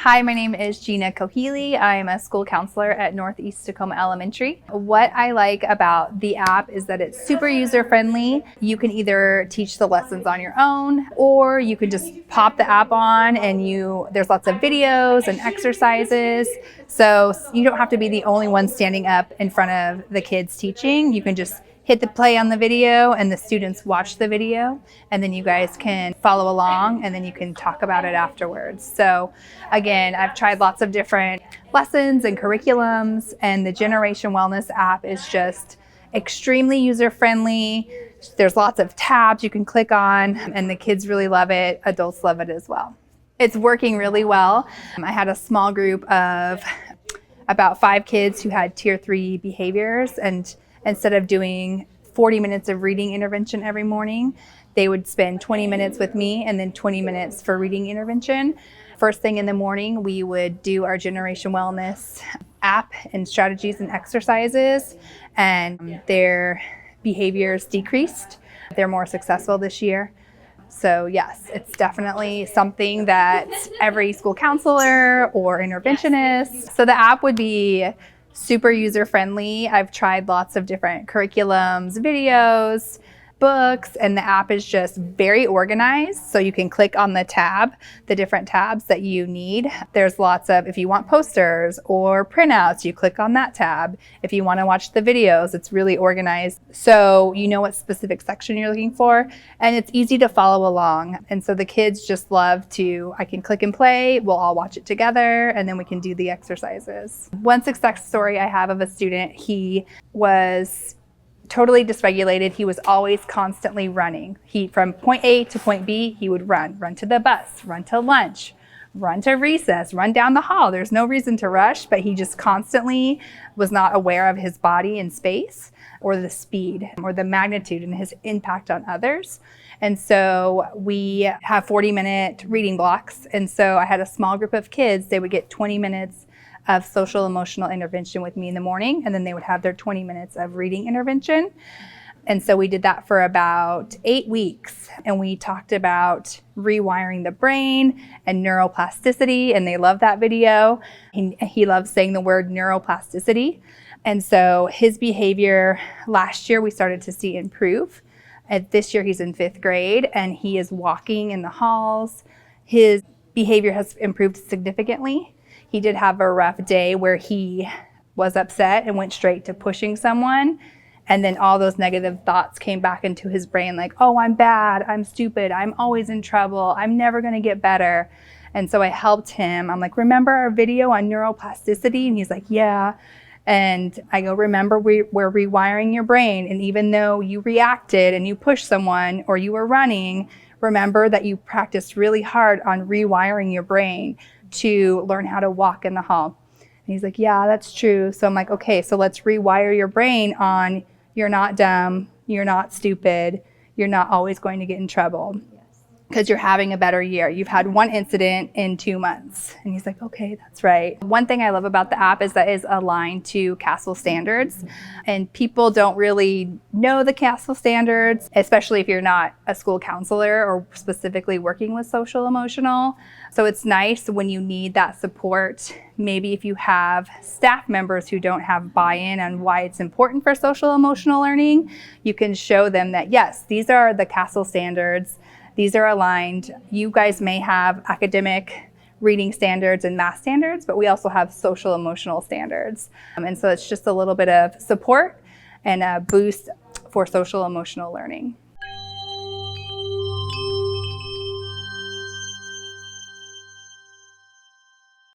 Hi, my name is Gina Coheley. I'm a school counselor at Northeast Tacoma Elementary. What I like about the app is that it's super user-friendly. You can either teach the lessons on your own, or you can just pop the app on and there's lots of videos and exercises. So you don't have to be the only one standing up in front of the kids teaching. You can just hit the play on the video and the students watch the video, and then you guys can follow along and then you can talk about it afterwards. So again, I've tried lots of different lessons and curriculums, and the Generation Wellness app is just extremely user-friendly. There's lots of tabs you can click on, and the kids really love it. Adults love it as well. It's working really well. I had a small group of about 5 kids who had tier 3 behaviors, and instead of doing 40 minutes of reading intervention every morning, they would spend 20 minutes with me and then 20 minutes for reading intervention. First thing in the morning, we would do our Generation Wellness app and strategies and exercises, and their behaviors decreased. They're more successful this year. So yes, it's definitely something that every school counselor or interventionist. So the app would be super user-friendly. I've tried lots of different curriculums, videos, books, and the app is just very organized. So you can click on the different tabs that you need. There's lots of, if you want posters or printouts, you click on that tab. If you want to watch the videos, it's really organized. So you know what specific section you're looking for, and it's easy to follow along. And so the kids just love I can click and play, we'll all watch it together, and then we can do the exercises. One success story I have of a student, he was totally dysregulated. He was always constantly running. From point A to point B, he would run to the bus, run to lunch, run to recess, run down the hall. There's no reason to rush, but he just constantly was not aware of his body in space, or the speed or the magnitude and his impact on others. And so we have 40-minute reading blocks. And so I had a small group of kids. They would get 20 minutes of social emotional intervention with me in the morning, and then they would have their 20 minutes of reading intervention. And so we did that for about 8 weeks, and we talked about rewiring the brain and neuroplasticity, and they love that video. He loves saying the word neuroplasticity. And so his behavior last year we started to see improve. This year he's in 5th grade and he is walking in the halls. His behavior has improved significantly. He did have a rough day where he was upset and went straight to pushing someone. And then all those negative thoughts came back into his brain like, oh, I'm bad, I'm stupid, I'm always in trouble, I'm never gonna get better. And so I helped him. I'm like, remember our video on neuroplasticity? And he's like, yeah. And I go, remember, we're rewiring your brain. And even though you reacted and you pushed someone or you were running, remember that you practiced really hard on rewiring your brain to learn how to walk in the hall. And he's like, yeah, that's true. So I'm like, okay, so let's rewire your brain on you're not dumb, you're not stupid, you're not always going to get in trouble because you're having a better year. You've had 1 incident in 2 months. And he's like, okay, that's right. One thing I love about the app is that it's aligned to CASEL standards. And people don't really know the CASEL standards, especially if you're not a school counselor or specifically working with social emotional. So it's nice when you need that support. Maybe if you have staff members who don't have buy-in on why it's important for social emotional learning, you can show them that, yes, these are the CASEL standards. These are aligned. You guys may have academic reading standards and math standards, but we also have social emotional standards. And so it's just a little bit of support and a boost for social emotional learning.